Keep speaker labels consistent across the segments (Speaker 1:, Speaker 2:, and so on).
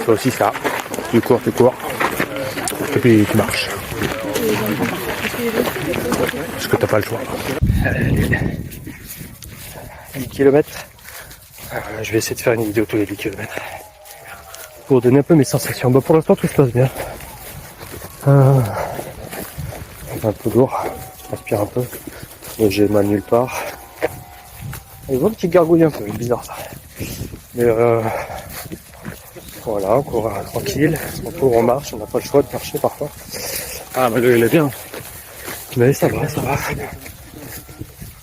Speaker 1: C'est aussi ça. Tu cours. Et puis tu marches. Parce que t'as pas le choix. Allez. 10 km. Je vais essayer de faire une vidéo tous les 10 km. Pour donner un peu mes sensations. Bah pour l'instant tout se passe bien. Un peu lourd. Je transpire un peu. Mais j'ai mal nulle part. Et une petite gargouille un peu, bizarre ça. Mais voilà, on court tranquille. On court, on marche, on n'a pas le choix de marcher parfois. Ah mais il est bien. Mais ça va.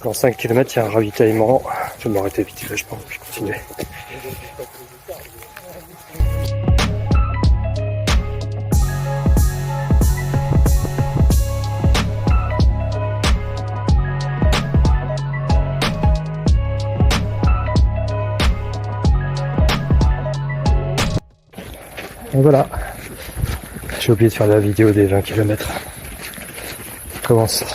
Speaker 1: Dans 5 km, il y a un ravitaillement. Je vais m'arrêter vite fait, je pense, puis continuer. Et voilà. J'ai oublié de faire la vidéo des 20 km. Comment ça?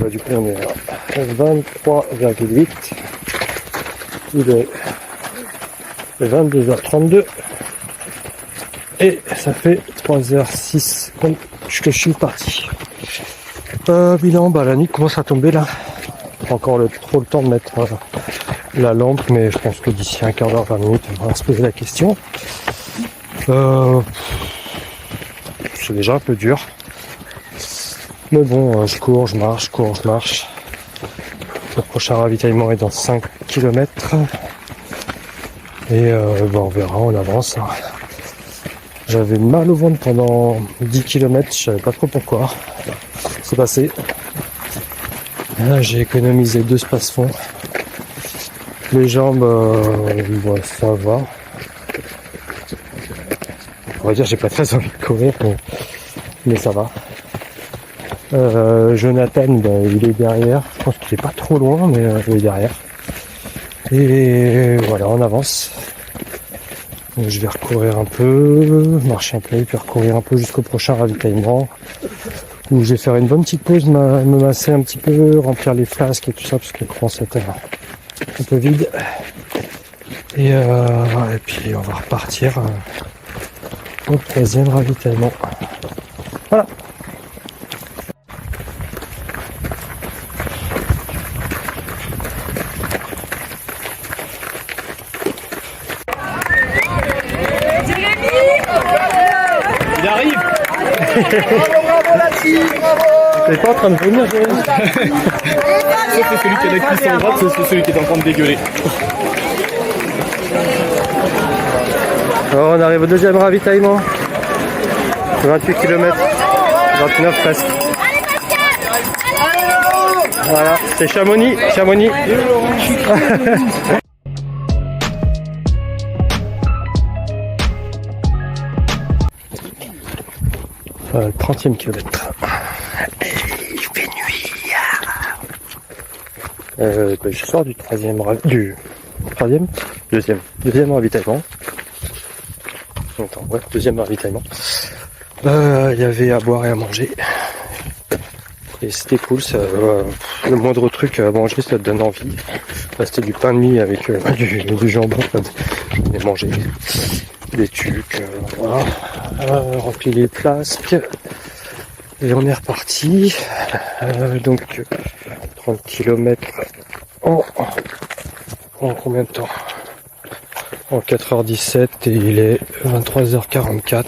Speaker 1: Du coup on est à 23,8. Il est 22h32 et ça fait 3h06 que je suis parti. Bilan, la nuit commence à tomber là. Encore trop le temps de mettre la lampe, mais je pense que d'ici un quart d'heure, 20 minutes, on va se poser la question. C'est déjà un peu dur. Mais bon, je cours, je marche. Le prochain ravitaillement est dans 5 km. Et on verra, on avance. J'avais mal au ventre pendant 10 km, je savais pas trop pourquoi. C'est passé. Là, j'ai économisé 2 space-fonds. Les jambes, ça va. On va dire, j'ai pas très envie de courir, mais ça va. Jonathan, il est derrière. Je pense qu'il est pas trop loin, mais il est derrière. Et voilà, on avance. Donc, je vais recourir un peu, marcher un peu, puis recourir un peu jusqu'au prochain ravitaillement. Où je vais faire une bonne petite pause, me masser un petit peu, remplir les flasques et tout ça, parce qu'elle commence à être un peu vide. Et puis on va repartir au 3e ravitaillement. Voilà.
Speaker 2: Il arrive.
Speaker 3: Bravo la team, bravo.
Speaker 1: T'es pas en train de venir, Jérémy?
Speaker 2: Sauf que celui qui a la cuisse en droite, c'est celui qui est en train de dégueuler.
Speaker 1: Alors on arrive au 2e ravitaillement. 28 km. 29 presque. Voilà, c'est Chamonix. 30e kilomètre. Il fait nuit. Je sors du 3e deuxième ravitaillement. Attends, ouais, 2e ravitaillement. Il y avait à boire et à manger. Et c'était cool, ça, le moindre truc à manger, ça te donne envie. C'était du pain de mie avec du jambon, j'en ai mangé. Des trucs, voilà. Rempli les flasques. Et on est reparti. Donc 30 km en combien de temps? En 4h17 et il est 23h44.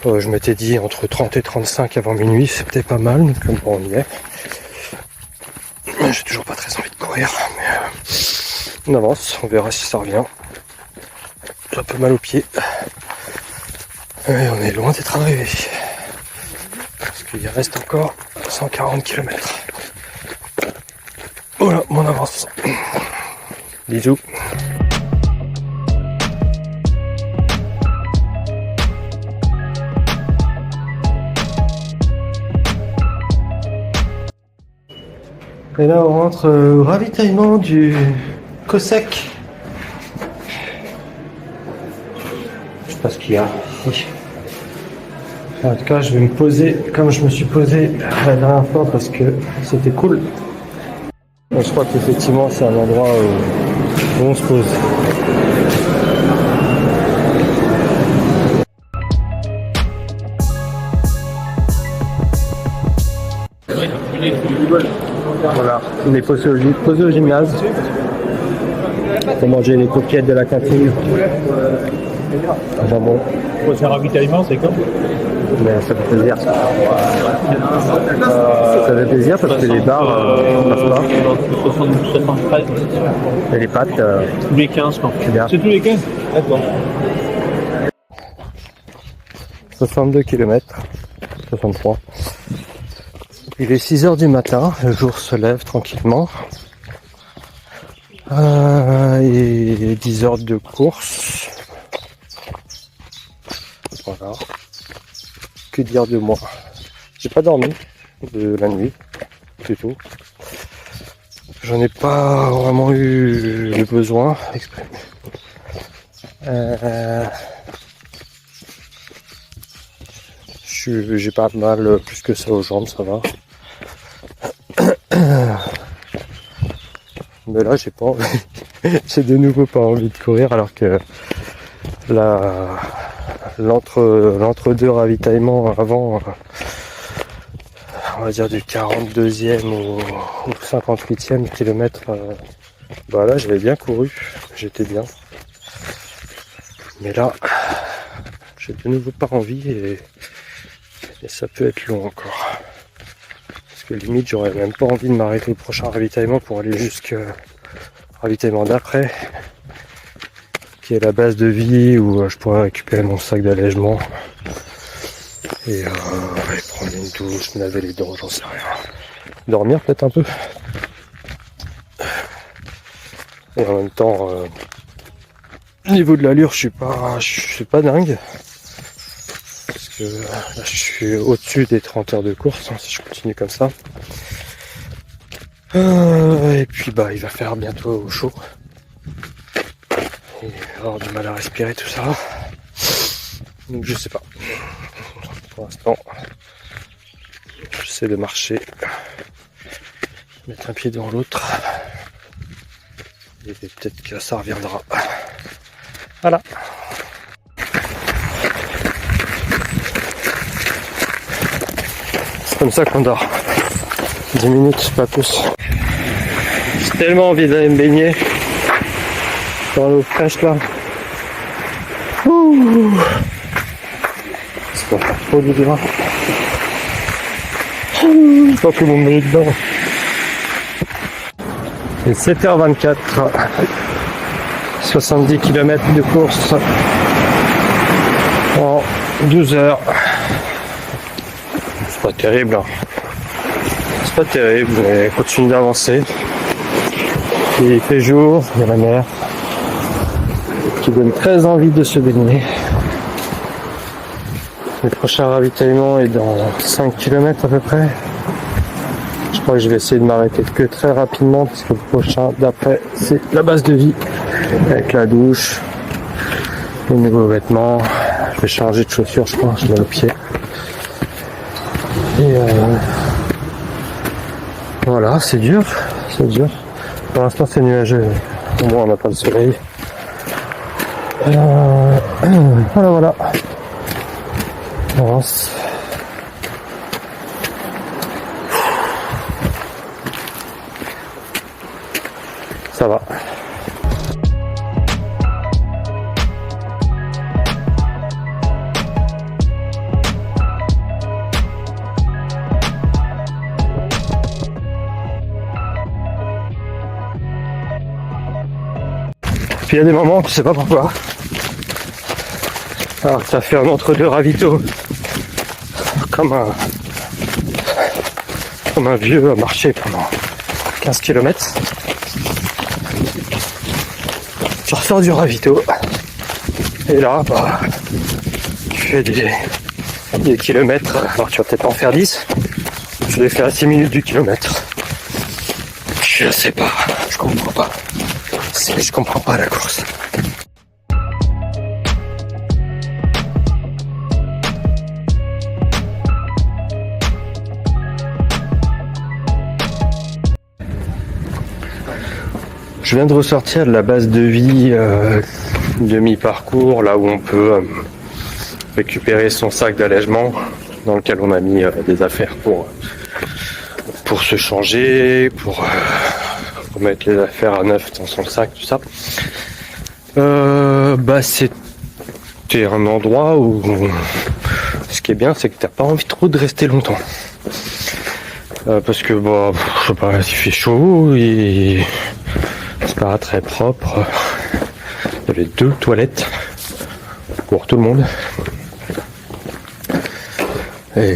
Speaker 1: Je m'étais dit entre 30 et 35 avant minuit, c'était pas mal, donc bon, on y est. J'ai toujours pas très envie de courir, mais on avance, on verra si ça revient. J'ai un peu mal aux pieds. Et on est loin d'être arrivé. Parce qu'il reste encore 140 km. Voilà, on avance. Bisous. Et là on rentre au ravitaillement du Cossack. Je sais pas ce qu'il y a ici. En tout cas je vais me poser comme je me suis posé la dernière fois parce que c'était cool. Je crois qu'effectivement c'est un endroit où on se pose. On est posé au gymnase pour manger les coquillettes de la cantine. Jambon.
Speaker 2: Faut faire ravitaillement, c'est comme.
Speaker 1: Mais ça fait plaisir. Ça fait plaisir parce que les bars passent pas.
Speaker 2: 72, 73.
Speaker 1: Et les pâtes,
Speaker 2: Tous les 15, quoi.
Speaker 1: c'est bien.
Speaker 2: C'est tous les 15. D'accord.
Speaker 1: 62 km, 63. Il est 6h du matin, le jour se lève tranquillement. Et 10 heures de course. Voilà. Que dire de moi? J'ai pas dormi de la nuit, du tout. J'en ai pas vraiment eu le besoin exprimé. J'ai pas mal plus que ça aux jambes, ça va. Mais là, j'ai pas envie. J'ai de nouveau pas envie de courir alors que l'entre-deux ravitaillements avant, on va dire du 42e au 58e kilomètre, bah là j'avais bien couru, j'étais bien. Mais là, j'ai de nouveau pas envie et ça peut être long encore. Parce que limite j'aurais même pas envie de m'arrêter au prochain ravitaillement pour aller jusqu'au ravitaillement d'après, qui est la base de vie où je pourrais récupérer mon sac d'allègement et aller prendre une douche, me laver les dents, j'en sais rien. Dormir peut-être un peu. Et en même temps, au niveau de l'allure, je suis pas dingue. Parce que là, je suis au-dessus des 30 heures de course, hein, si je continue comme ça. Et puis bah il va faire bientôt chaud. Et avoir du mal à respirer tout ça. Donc je sais pas. Pour l'instant, j'essaie de marcher, mettre un pied dans l'autre. Et peut-être que ça reviendra. Voilà. C'est comme ça qu'on dort. 10 minutes, pas plus. J'ai tellement envie d'aller me baigner dans l'eau fraîche là. Ouh. Ça va faire trop du bien. Je crois que mon baigner dedans. C'est 7h24. 70 km de course en 12 heures. C'est pas terrible. Hein. C'est pas terrible, mais continue d'avancer. Il fait jour, il y a la mer qui donne très envie de se baigner. Le prochain ravitaillement est dans 5 km à peu près. Je crois que je vais essayer de m'arrêter que très rapidement parce que le prochain d'après c'est la base de vie avec la douche, les nouveaux vêtements. Je vais changer de chaussures, je crois, je mets le pied. Et voilà, c'est dur, c'est dur. Pour l'instant c'est nuageux, au moins on n'a pas le soleil. Voilà. On avance. Ça va. Puis il y a des moments, tu sais pas pourquoi. Alors ça fait un entre-deux ravito. Comme un vieux à marcher pendant 15 km. Tu ressors du ravito. Et là, bah, tu fais des kilomètres. Alors tu vas peut-être en faire 10. Je vais faire à 6 minutes du kilomètre. Je sais pas, je comprends pas. Je comprends pas la course. Je viens de ressortir de la base de vie demi-parcours, là où on peut récupérer son sac d'allègement dans lequel on a mis des affaires pour se changer, pour mettre les affaires à neuf dans son sac, tout ça. C'était un endroit où ce qui est bien, c'est que t'as pas envie trop de rester longtemps. Parce que je sais pas, il fait chaud et c'est pas très propre. Il y avait 2 toilettes pour tout le monde. Et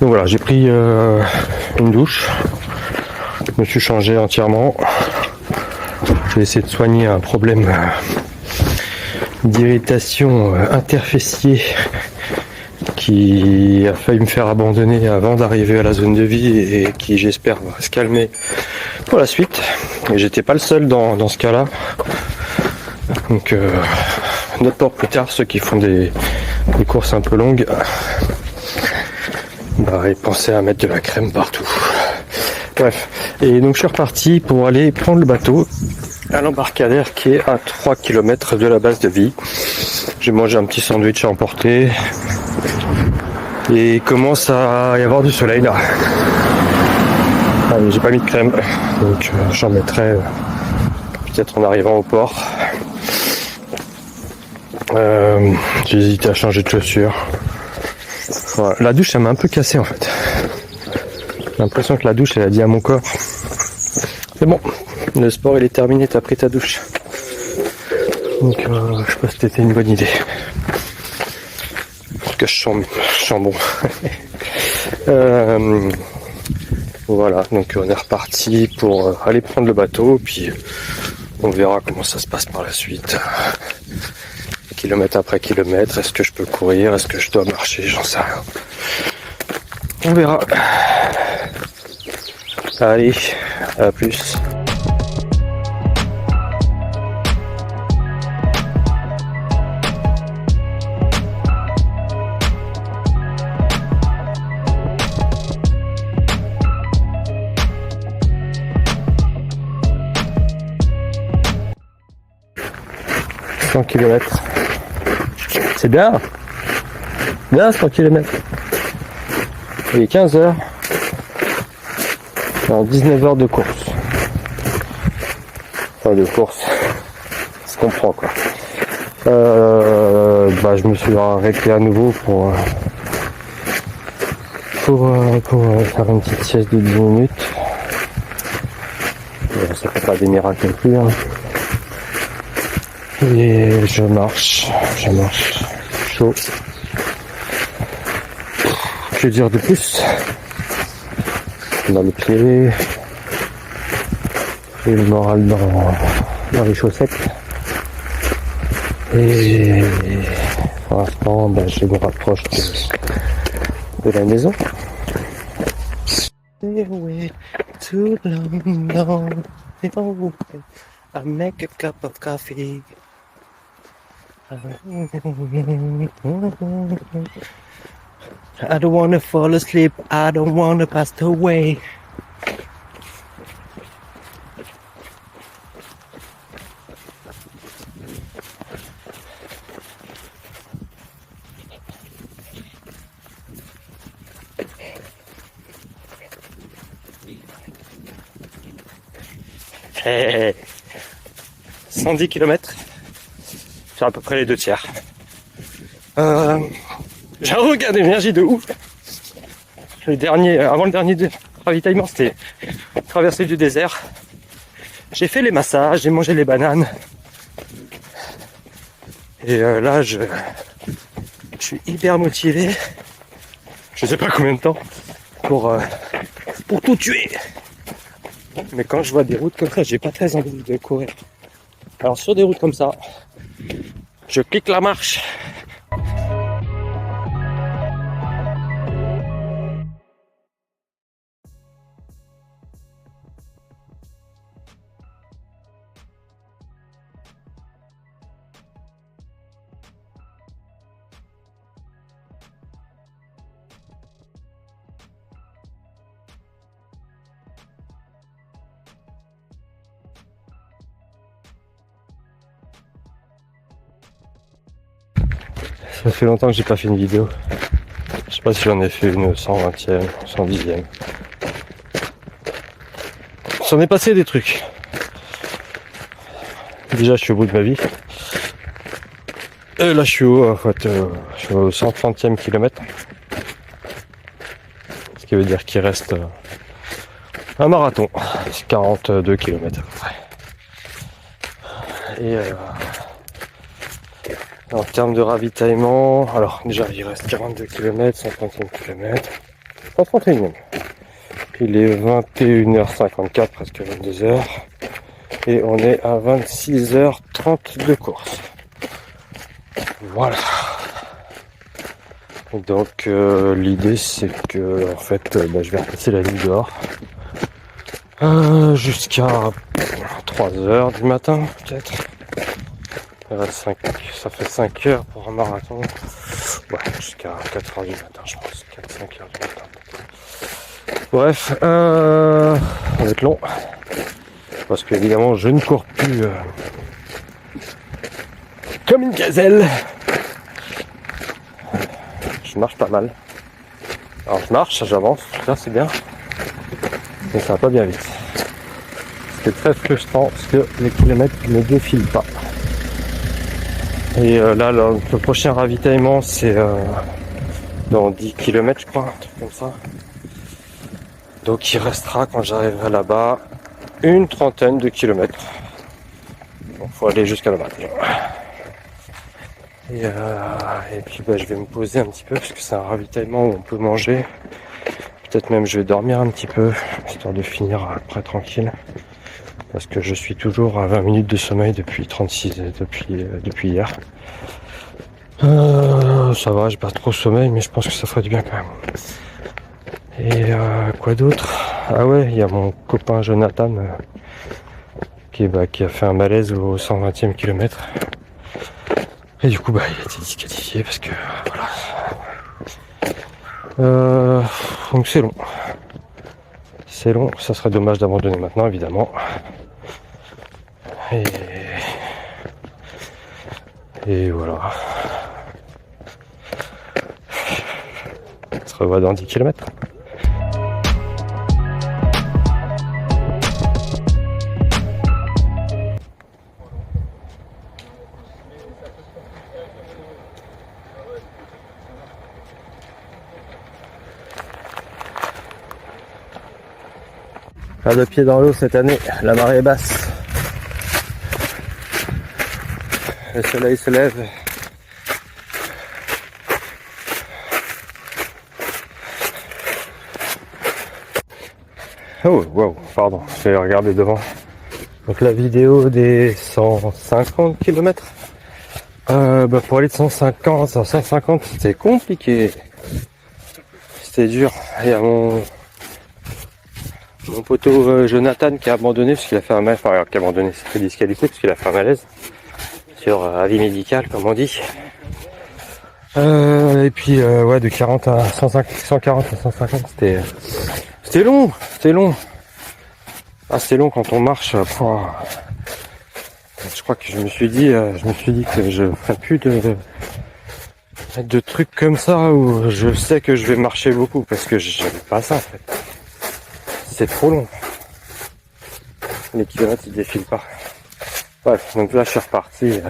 Speaker 1: donc voilà, j'ai pris une douche. Je me suis changé entièrement. J'ai essayé de soigner un problème d'irritation interfessier qui a failli me faire abandonner avant d'arriver à la zone de vie et qui j'espère va se calmer pour la suite. Et j'étais pas le seul dans ce cas-là. Donc note pour plus tard, ceux qui font des courses un peu longues, et pensez à mettre de la crème partout. Bref, et donc je suis reparti pour aller prendre le bateau à l'embarcadère qui est à 3 km de la base de vie. J'ai mangé un petit sandwich à emporter et il commence à y avoir du soleil là. J'ai pas mis de crème, donc j'en mettrai peut-être en arrivant au port. J'ai hésité à changer de chaussures. Voilà. La douche, ça m'a un peu cassé en fait. J'ai l'impression que la douche, elle a dit à mon corps: c'est bon, le sport il est terminé, t'as pris ta douche. Donc je sais pas si c'était une bonne idée. En tout cas, je sens bon. Voilà, donc on est reparti pour aller prendre le bateau, puis on verra comment ça se passe par la suite. Kilomètre après kilomètre, est-ce que je peux courir, est-ce que je dois marcher, j'en sais rien. On verra. Allez, à plus. « 100 km. C'est bien. Bien 100 km. Il est 15 heures. Alors 19 heures de course. Enfin de course. Ça se comprend quoi. Je me suis arrêté à nouveau pour faire une petite sieste de 10 minutes. Ça fait pas des miracles non plus. Hein. Et je marche chaud. Que dire de plus? Dans les pieds et le moral dans les chaussettes. Et pour l'instant, je me rapproche de la maison. Too long, I make a cup of coffee. I don't wanna fall asleep, I don't wanna pass away. Hey, 110 km. À peu près les 2 tiers. J'ai un regain d'énergie de ouf. Avant le dernier ravitaillement, c'était traversée du désert. J'ai fait les massages, j'ai mangé les bananes. Et là, je suis hyper motivé. Je sais pas combien de temps pour tout tuer. Mais quand je vois des routes comme ça, j'ai pas très envie de courir. Alors sur des routes comme ça, je clique la marche. Ça fait longtemps que j'ai pas fait une vidéo. Je sais pas si j'en ai fait une 120e, 110e. S'en est passé des trucs. Déjà, je suis au bout de ma vie. Et là, je suis au 130e kilomètre. Ce qui veut dire qu'il reste un marathon. C'est 42 km à peu près. Et en termes de ravitaillement, alors déjà, il reste 42 km, 130e kilomètre, 131e. Il est 21h54, presque 22h. Et on est à 26h30 de course. Voilà. Donc l'idée c'est que en fait je vais repasser la nuit dehors jusqu'à 3h du matin peut-être. Ça fait 5 heures pour un marathon. Ouais, jusqu'à 4h du matin je pense. 4-5 heures du matin. Bref, ça va être long. Parce qu'évidemment je ne cours plus comme une gazelle. Je marche pas mal. Alors je marche, j'avance, là c'est bien. Mais ça va pas bien vite. C'est très frustrant parce que les kilomètres ne défilent pas. Et là le prochain ravitaillement c'est dans 10 km je crois, un truc comme ça. Donc il restera quand j'arriverai là-bas une trentaine de kilomètres. Bon, faut aller jusqu'à là-bas. Et puis je vais me poser un petit peu parce que c'est un ravitaillement où on peut manger. Peut-être même je vais dormir un petit peu, histoire de finir après tranquille. Parce que je suis toujours à 20 minutes de sommeil depuis hier. Ça va, j'ai pas trop sommeil, mais je pense que ça ferait du bien quand même. Et quoi d'autre? Ah ouais, il y a mon copain Jonathan qui a fait un malaise au 120e kilomètre. Et du coup, il a été disqualifié parce que voilà. Donc c'est long. C'est long. Ça serait dommage d'abandonner maintenant, évidemment. Et voilà. On se revoit dans 10 km. Pas de pied dans l'eau cette année, la marée est basse. Le soleil se lève. Oh, wow, pardon, je vais regarder devant. Donc la vidéo des 150 km. Pour aller de 150 à 150, c'était compliqué. C'était dur. Il y a mon poteau Jonathan qui a abandonné parce qu'il a fait un malaise. Enfin, qui a abandonné, c'est très disqualifié parce qu'il a fait un malaise. Sur avis médical, comme on dit. Et puis, de 40 à 140 à 150, c'était long. Ah, c'est long quand on marche. Je crois que je me suis dit que je ferais plus de trucs comme ça où je sais que je vais marcher beaucoup parce que j'avais pas ça en fait. C'est trop long. Les kilomètres ils défilent pas. Bref, donc là je suis reparti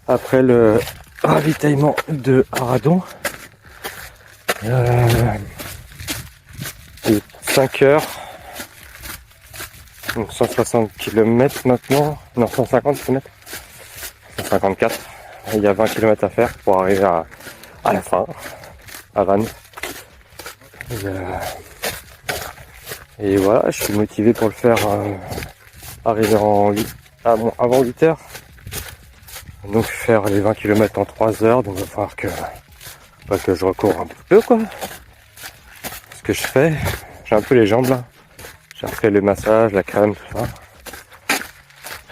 Speaker 1: après le ravitaillement de Aradon. 5 heures. Donc 160 km maintenant. Non, 150 km. 154. Il y a 20 km à faire pour arriver à la fin, à Vannes. Et voilà, je suis motivé pour le faire arriver avant 8 heures. Donc faire les 20 km en 3 heures. Donc il va falloir que je recours un peu quoi. Ce que je fais, j'ai un peu les jambes là. J'ai refait le massage, la crème, tout ça.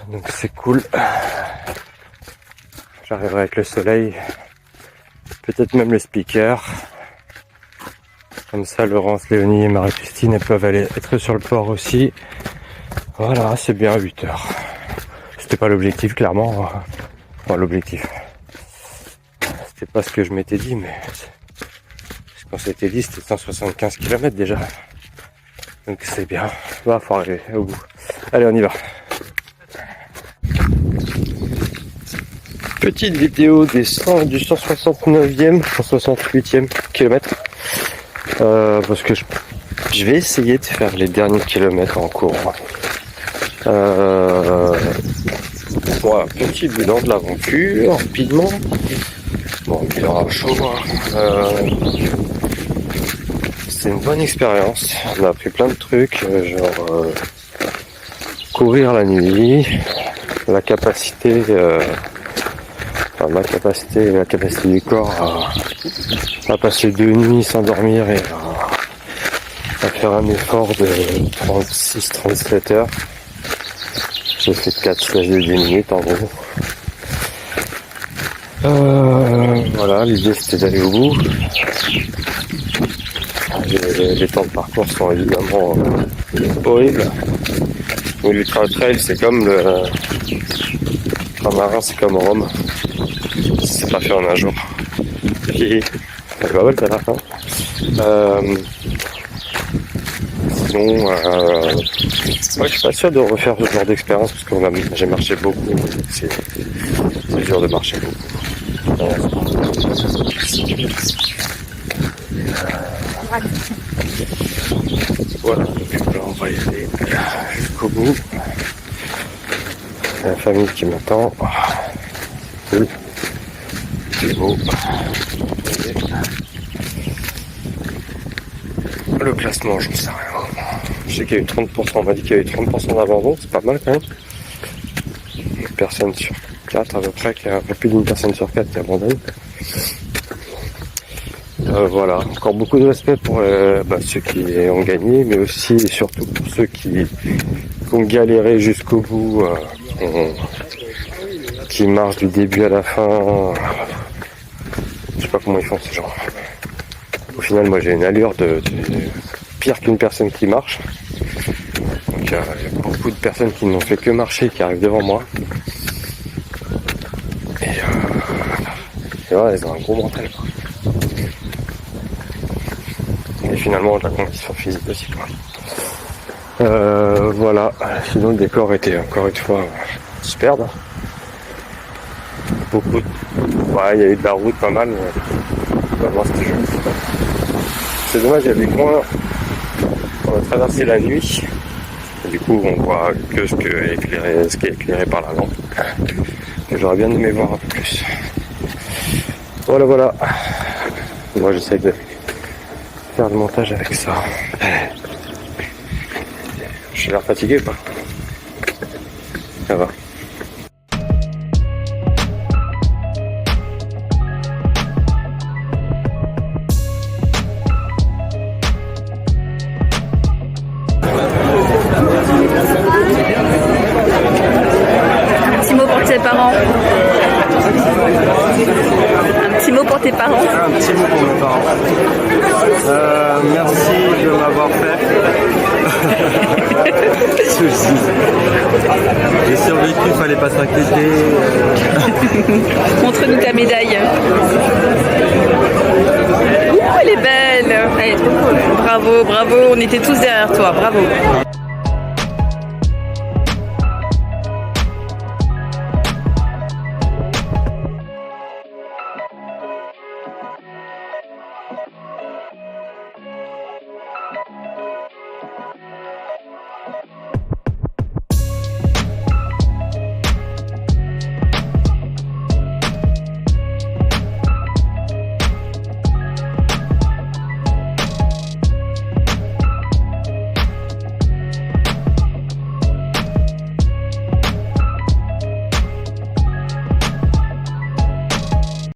Speaker 1: Donc c'est cool. J'arriverai avec le soleil. Peut-être même le speaker. Comme ça, Laurence, Léonie et Marie-Christine, elles peuvent être sur le port aussi. Voilà, c'est bien 8 heures. C'était pas l'objectif, clairement. Enfin, l'objectif. C'était pas ce que je m'étais dit, mais Quand c'était dit, c'était 175 km déjà. Donc c'est bien. Va, faut arriver au bout. Allez, on y va. Petite vidéo du 169e, 168e kilomètre. Parce que je vais essayer de faire les derniers kilomètres en cours. Voilà, petit bilan de l'aventure, rapidement. Bon, il y aura chaud. C'est une bonne expérience. On a appris plein de trucs, genre courir la nuit, la capacité, ma capacité, la capacité du corps à passer 2 nuits sans dormir et à faire un effort de 36-37 heures. J'ai fait 4 stages de 10 minutes en gros. Voilà, l'idée c'était d'aller au bout. Les temps de parcours sont évidemment horribles. L'ultra trail c'est comme le ultramarin, c'est comme Rome. C'est pas fait en un jour. Et ça va à la fin. Sinon, moi je suis pas sûr de refaire ce genre d'expérience parce que j'ai marché beaucoup. C'est dur de marcher beaucoup. Voilà, donc là on va y aller jusqu'au bout. La famille qui m'attend. Cool. C'est beau. Le classement, j'en sais rien. Je sais qu'il y a eu 30%, on m'a dit qu'il y a eu 30% d'abandon, c'est pas mal quand même. Une personne sur 4 à peu près, un peu plus d'une personne sur 4 qui abandonne. Voilà, encore beaucoup de respect pour ceux qui ont gagné, mais aussi et surtout pour ceux qui ont galéré jusqu'au bout, qui marchent du début à la fin. Je sais pas comment ils font ces gens. Au final, moi j'ai une allure de pire qu'une personne qui marche. Donc il y a beaucoup de personnes qui n'ont fait que marcher qui arrivent devant moi. Et voilà, elles ont un gros mental. Et finalement la condition physique aussi quoi. Voilà, sinon le décor était encore une fois superbe. Beaucoup de... Ouais, il y a eu de la route pas mal, mais vraiment c'était joli. C'est dommage, il y a des coins, on a traversé la nuit, et du coup on voit que ce qui est éclairé par la lampe. Et j'aurais bien aimé voir un peu plus. Voilà. Moi j'essaie de faire le montage avec ça. J'ai l'air fatigué ou pas? Ça va.
Speaker 4: Un petit mot pour tes parents. Un petit mot pour tes parents.
Speaker 1: Un petit mot pour mes parents. Merci de m'avoir fait. J'ai survécu, fallait pas s'inquiéter.
Speaker 4: Montre-nous ta médaille. Ouh, elle est belle. Elle est trop cool. Bravo, on était tous derrière toi. Bravo.